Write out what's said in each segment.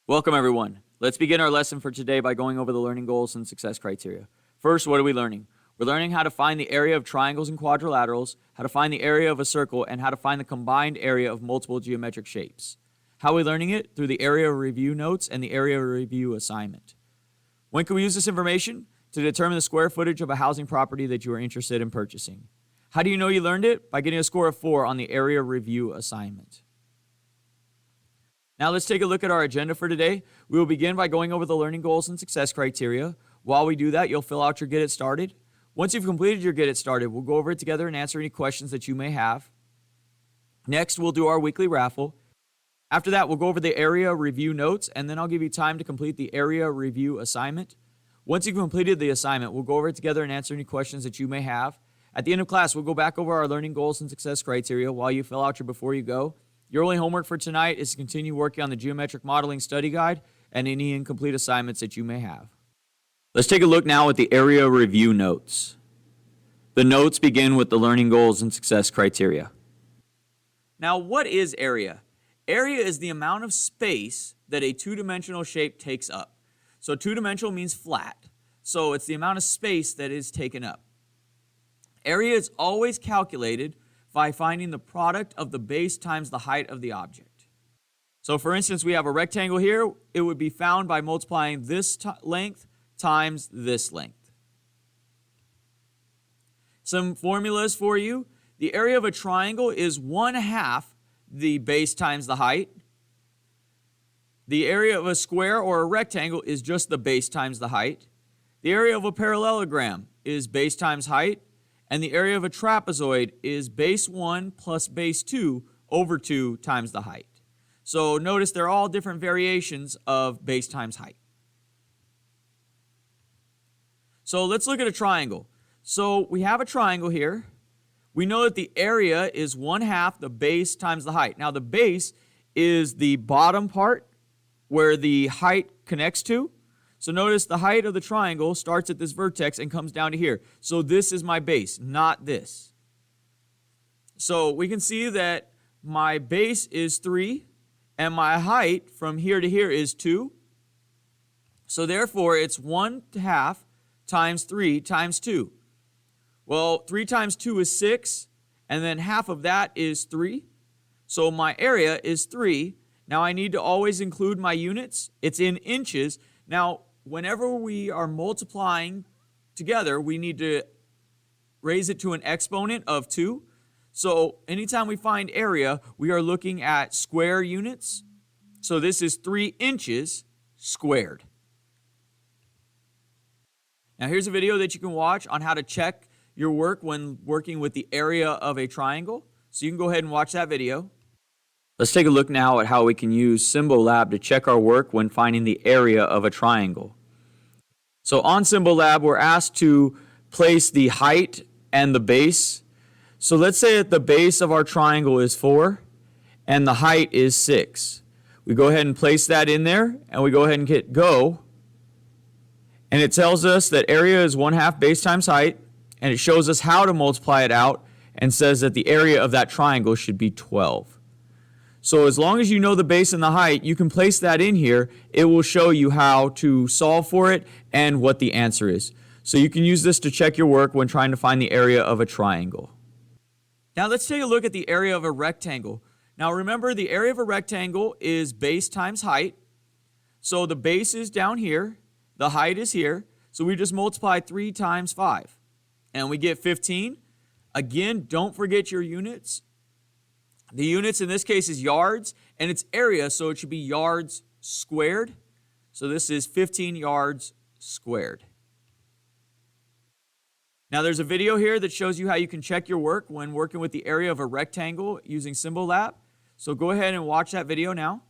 Welcome, everyone. Let's begin our lesson for today by going over the learning goals and success criteria. First, what are we learning? We're learning how to find the area of triangles and quadrilaterals, how to find the area of a circle, and how to find the combined area of multiple geometric shapes. How are we learning it? Through the area review notes and the area review assignment. When can we use this information? To determine the square footage of a housing property that you are interested in purchasing. How do you know you learned it? By getting a score of 4 on the area review assignment. Now let's take a look at our agenda for today. We will begin by going over the learning goals and success criteria. While we do that, you'll fill out your Get It Started. Once you've completed your Get It Started, we'll go over it together and answer any questions that you may have. Next, we'll do our weekly raffle. After that, we'll go over the area review notes, and then I'll give you time to complete the area review assignment. Once you've completed the assignment, we'll go over it together and answer any questions that you may have. At the end of class, we'll go back over our learning goals and success criteria while you fill out your Before You Go. Your only homework for tonight is to continue working on the Geometric Modeling Study Guide and any incomplete assignments that you may have. Let's take a look now at the area review notes. The notes begin with the learning goals and success criteria. Now, what is area? Area is the amount of space that a two-dimensional shape takes up. So two-dimensional means flat. So it's the amount of space that is taken up. Area is always calculated by finding the product of the base times the height of the object. So for instance, we have a rectangle here. It would be found by multiplying this length times this length. Some formulas for you. The area of a triangle is 1/2 the base times the height. The area of a square or a rectangle is just the base times the height. The area of a parallelogram is base times height. And the area of a trapezoid is base 1 plus base 2 over 2 times the height. So notice they're all different variations of base times height. So let's look at a triangle. So we have a triangle here. We know that the area is 1/2 the base times the height. Now the base is the bottom part where the height connects to. So notice the height of the triangle starts at this vertex and comes down to here. So this is my base, not this. So we can see that my base is 3 and my height from here to here is 2. So therefore it's 1/2 times 3 times 2. Well, 3 times 2 is 6, and then half of that is 3. So my area is 3. Now I need to always include my units. It's in inches. Now, whenever we are multiplying together, we need to raise it to an exponent of 2. So anytime we find area, we are looking at square units. So this is 3 inches squared. Now here's a video that you can watch on how to check your work when working with the area of a triangle. So you can go ahead and watch that video. Let's take a look now at how we can use Symbolab to check our work when finding the area of a triangle. So on Symbolab, we're asked to place the height and the base. So let's say that the base of our triangle is 4 and the height is 6. We go ahead and place that in there and we go ahead and hit go. And it tells us that area is 1/2 base times height, and it shows us how to multiply it out and says that the area of that triangle should be 12. So as long as you know the base and the height, you can place that in here. It will show you how to solve for it and what the answer is. So you can use this to check your work when trying to find the area of a triangle. Now let's take a look at the area of a rectangle. Now remember, the area of a rectangle is base times height. So the base is down here, the height is here. So we just multiply 3 times 5 and we get 15. Again, don't forget your units. The units in this case is yards, and it's area, so it should be yards squared. So this is 15 yards squared. Now there's a video here that shows you how you can check your work when working with the area of a rectangle using Symbolab. So go ahead and watch that video now.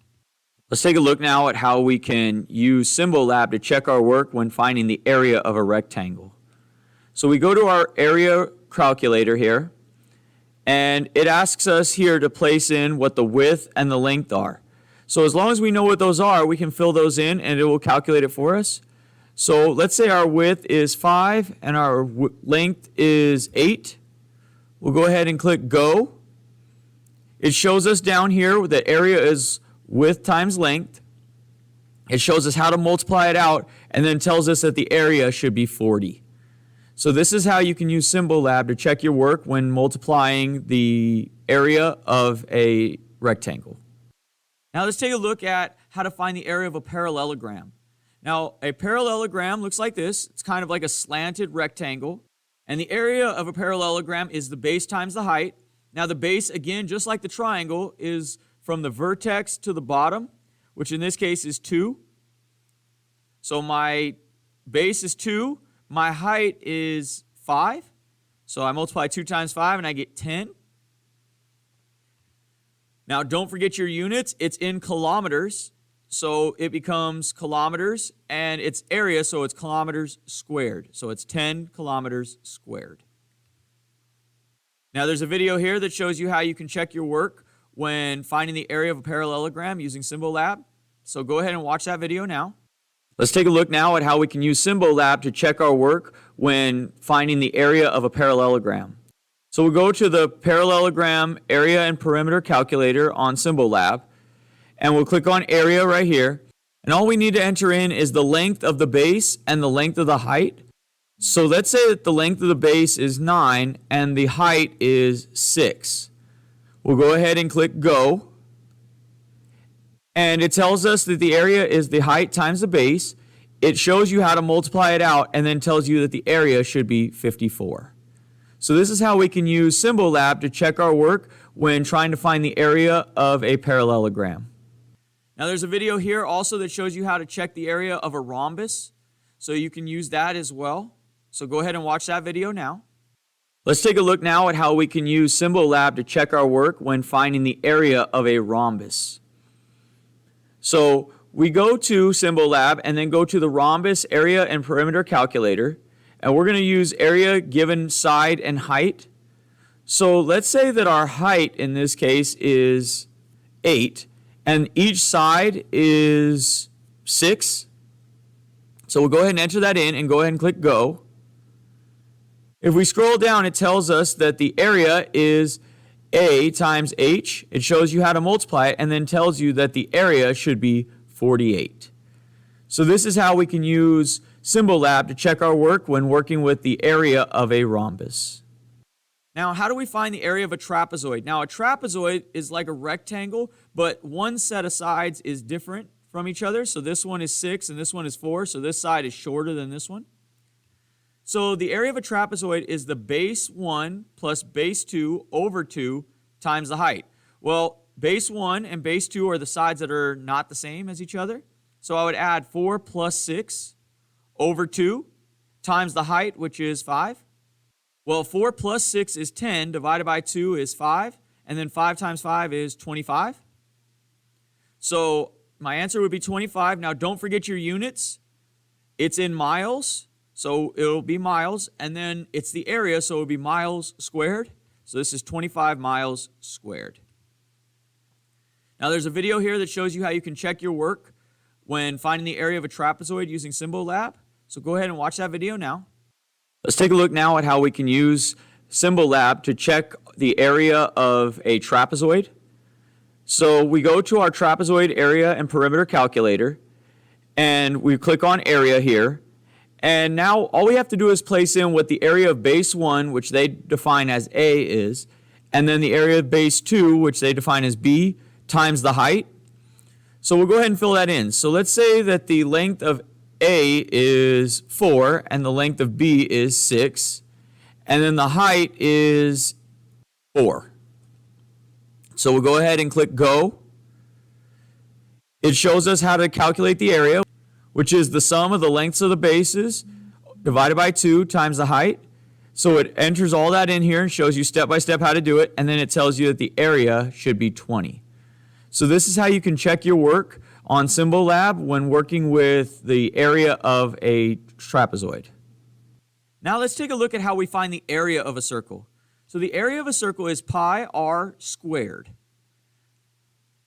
Let's take a look now at how we can use Symbolab to check our work when finding the area of a rectangle. So we go to our area calculator here. And it asks us here to place in what the width and the length are. So as long as we know what those are, we can fill those in and it will calculate it for us. So let's say our width is 5 and our length is 8. We'll go ahead and click go. It shows us down here that area is width times length. it shows us how to multiply it out and then tells us that the area should be 40. So this is how you can use Symbolab to check your work when multiplying the area of a rectangle. Now let's take a look at how to find the area of a parallelogram. Now a parallelogram looks like this. It's kind of like a slanted rectangle. And the area of a parallelogram is the base times the height. Now the base, again, just like the triangle, is from the vertex to the bottom, which in this case is 2. So my base is 2. My height is 5. So I multiply 2 times 5 and I get 10. Now don't forget your units. It's in kilometers. So it becomes kilometers, and its area, so it's kilometers squared. So it's 10 kilometers squared. Now there's a video here that shows you how you can check your work when finding the area of a parallelogram using Symbolab. So go ahead and watch that video now. Let's take a look now at how we can use Symbolab to check our work when finding the area of a parallelogram. So we'll go to the parallelogram area and perimeter calculator on Symbolab, and we'll click on area right here. And all we need to enter in is the length of the base and the length of the height. So let's say that the length of the base is 9 and the height is 6. We'll go ahead and click go. And it tells us that the area is the height times the base. It shows you how to multiply it out and then tells you that the area should be 54. So this is how we can use Symbolab to check our work when trying to find the area of a parallelogram. Now there's a video here also that shows you how to check the area of a rhombus. So you can use that as well. So go ahead and watch that video now. Let's take a look now at how we can use Symbolab to check our work when finding the area of a rhombus. So we go to Symbolab and then go to the rhombus area and perimeter calculator. And we're going to use area given side and height. So let's say that our height in this case is 8 and each side is 6. So we'll go ahead and enter that in and go ahead and click go. If we scroll down, it tells us that the area is A times H. It shows you how to multiply it and then tells you that the area should be 48. So this is how we can use Symbolab to check our work when working with the area of a rhombus. Now, how do we find the area of a trapezoid? Now, a trapezoid is like a rectangle, but one set of sides is different from each other. So this one is 6 and this one is 4, so this side is shorter than this one. So the area of a trapezoid is the base 1 plus base 2 over 2 times the height. Well, base 1 and base 2 are the sides that are not the same as each other. So I would add 4 plus 6 over 2 times the height, which is 5. Well, 4 plus 6 is 10, divided by 2 is 5, and then 5 times 5 is 25. So my answer would be 25. Now don't forget your units. It's in miles, so it'll be miles, and then it's the area, so it'll be miles squared. So this is 25 miles squared. Now there's a video here that shows you how you can check your work when finding the area of a trapezoid using Symbolab. So go ahead and watch that video now. Let's take a look now at how we can use Symbolab to check the area of a trapezoid. So we go to our trapezoid area and perimeter calculator, and we click on area here. And now all we have to do is place in what the area of base 1, which they define as A, is, and then the area of base 2, which they define as B, times the height. So we'll go ahead and fill that in. So let's say that the length of A is 4 and the length of B is 6, and then the height is 4. So we'll go ahead and click go. It shows us how to calculate the area, which is the sum of the lengths of the bases divided by 2 times the height. So it enters all that in here and shows you step by step how to do it, and then it tells you that the area should be 20. So this is how you can check your work on Symbolab when working with the area of a trapezoid. Now let's take a look at how we find the area of a circle. So the area of a circle is pi r squared.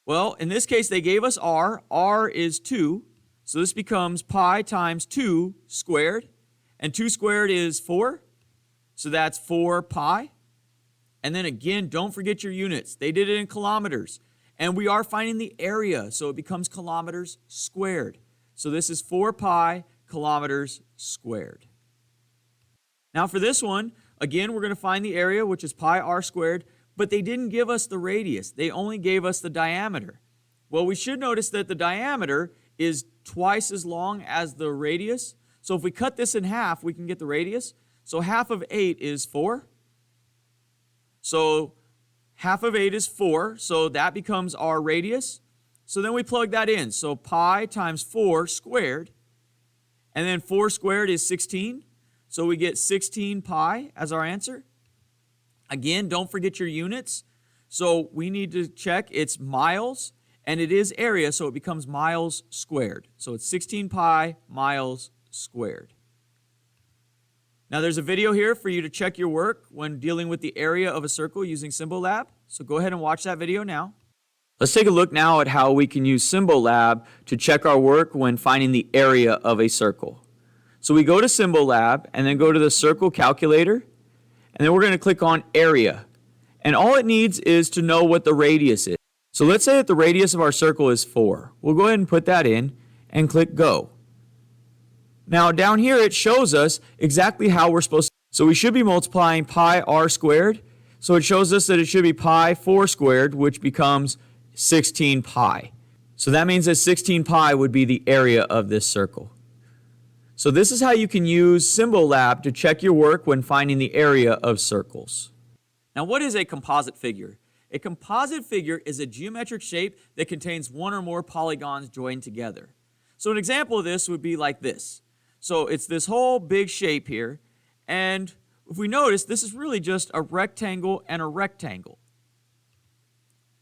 Well, in this case, they gave us r. R is 2. So this becomes pi times 2 squared. And 2 squared is 4. So that's 4 pi. And then again, don't forget your units. They did it in kilometers. And we are finding the area, so it becomes kilometers squared. So this is 4 pi kilometers squared. Now for this one, again, we're going to find the area, which is pi r squared, but they didn't give us the radius. They only gave us the diameter. Well, we should notice that the diameter is twice as long as the radius. So if we cut this in half, we can get the radius. So half of 8 is 4. So half of 8 is 4, so that becomes our radius. So then we plug that in. So pi times 4 squared, and then 4 squared is 16. So we get 16 pi as our answer. Again, don't forget your units. So we need to check it's miles, and it is area, so it becomes miles squared. So it's 16 pi miles squared. Now there's a video here for you to check your work when dealing with the area of a circle using Symbolab. So go ahead and watch that video now. Let's take a look now at how we can use Symbolab to check our work when finding the area of a circle. So we go to Symbolab and then go to the circle calculator, and then we're going to click on area. And all it needs is to know what the radius is. So let's say that the radius of our circle is 4. We'll go ahead and put that in and click go. Now down here it shows us exactly how we're supposed to. So we should be multiplying pi r squared. So it shows us that it should be pi 4 squared, which becomes 16 pi. So that means that 16 pi would be the area of this circle. So this is how you can use Symbolab to check your work when finding the area of circles. Now what is a composite figure? A composite figure is a geometric shape that contains one or more polygons joined together. So an example of this would be like this. So it's this whole big shape here, and if we notice, this is really just a rectangle and a rectangle.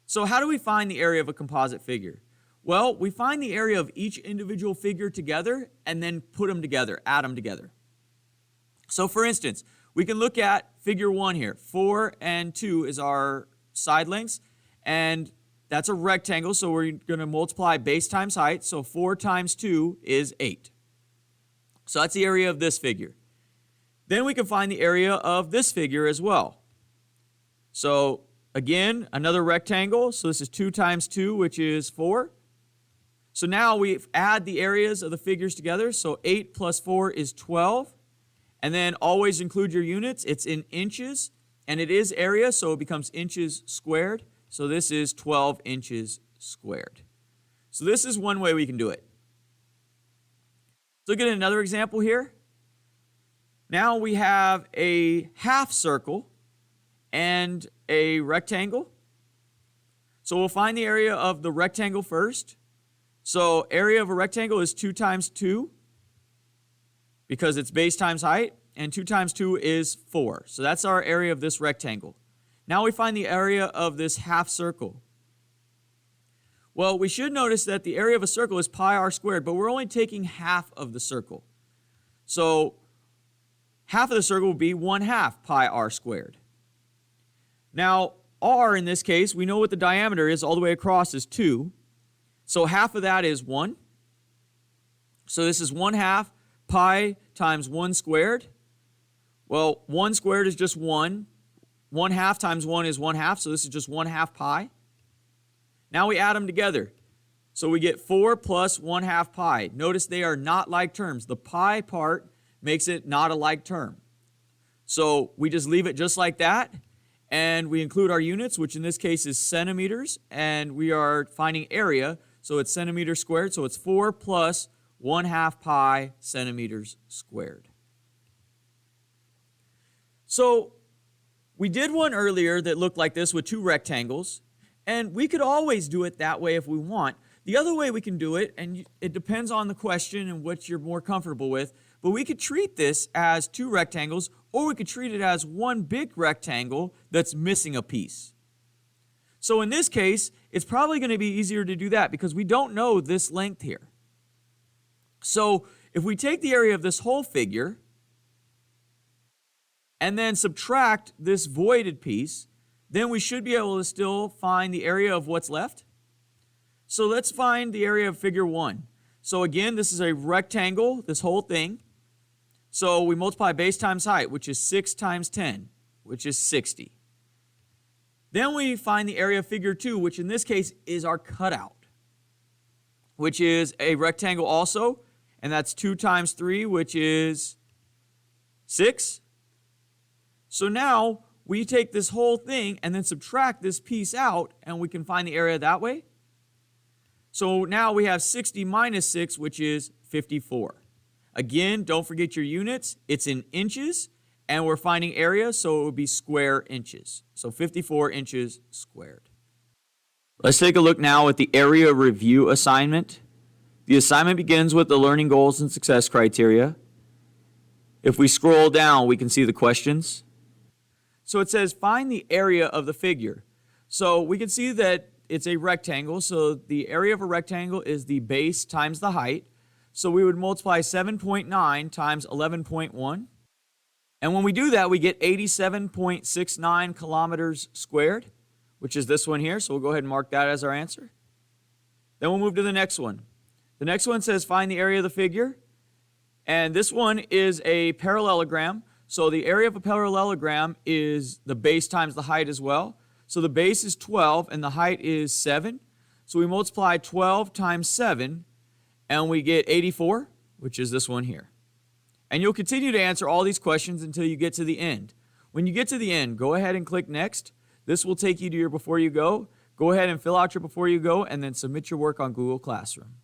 So how do we find the area of a composite figure? Well, we find the area of each individual figure together and then put them together, add them together. So for instance, we can look at figure 1 here. 4 and 2 is our side lengths, and that's a rectangle, so we're going to multiply base times height. So 4 times 2 is 8. So that's the area of this figure. Then we can find the area of this figure as well. So again, another rectangle. So this is 2 times 2, which is 4. So now we add the areas of the figures together. So 8 plus 4 is 12. And then always include your units. It's in inches, and it is area, so it becomes inches squared. So this is 12 inches squared. So this is one way we can do it. Let's look at another example here. Now we have a half circle and a rectangle. So we'll find the area of the rectangle first. So area of a rectangle is 2 times 2 because it's base times height, and 2 times 2 is 4. So that's our area of this rectangle. Now we find the area of this half circle. Well, we should notice that the area of a circle is pi r squared, but we're only taking half of the circle. So half of the circle would be 1/2 pi r squared. Now, r in this case, we know what the diameter is all the way across is 2. So half of that is 1. So this is 1/2 pi times 1 squared. Well, 1 squared is just 1. 1/2 times 1 is 1/2, so this is just 1/2 pi. Now we add them together. So we get 4 plus 1/2 pi. Notice they are not like terms. The pi part makes it not a like term. So we just leave it just like that, and we include our units, which in this case is centimeters, and we are finding area, so it's centimeters squared, so it's 4 plus 1/2 pi centimeters squared. So we did one earlier that looked like this with 2 rectangles, and we could always do it that way if we want. The other way we can do it, and it depends on the question and what you're more comfortable with, but we could treat this as 2 rectangles, or we could treat it as one big rectangle that's missing a piece. So in this case, it's probably going to be easier to do that because we don't know this length here. So if we take the area of this whole figure and then subtract this voided piece, then we should be able to still find the area of what's left. So let's find the area of figure 1. So again, this is a rectangle, this whole thing. So we multiply base times height, which is 6 times 10, which is 60. Then we find the area of figure 2, which in this case is our cutout. which is a rectangle also, and that's 2 times 3, which is 6. So now we take this whole thing and then subtract this piece out, and we can find the area that way. So now we have 60 minus 6, which is 54. Again, don't forget your units. It's in inches, and we're finding area, so it would be square inches. So 54 inches squared. Let's take a look now at the area review assignment. The assignment begins with the learning goals and success criteria. If we scroll down, we can see the questions. So it says, find the area of the figure. So we can see that it's a rectangle, so the area of a rectangle is the base times the height. So we would multiply 7.9 times 11.1. And when we do that, we get 87.69 kilometers squared, which is this one here. So we'll go ahead and mark that as our answer. Then we'll move to the next one. The next one says find the area of the figure. And this one is a parallelogram. So the area of a parallelogram is the base times the height as well. So the base is 12 and the height is 7. So we multiply 12 times 7 and we get 84, which is this one here. And you'll continue to answer all these questions until you get to the end. When you get to the end, go ahead and click Next. This will take you to your Before You Go. Go ahead and fill out your Before You Go and then submit your work on Google Classroom.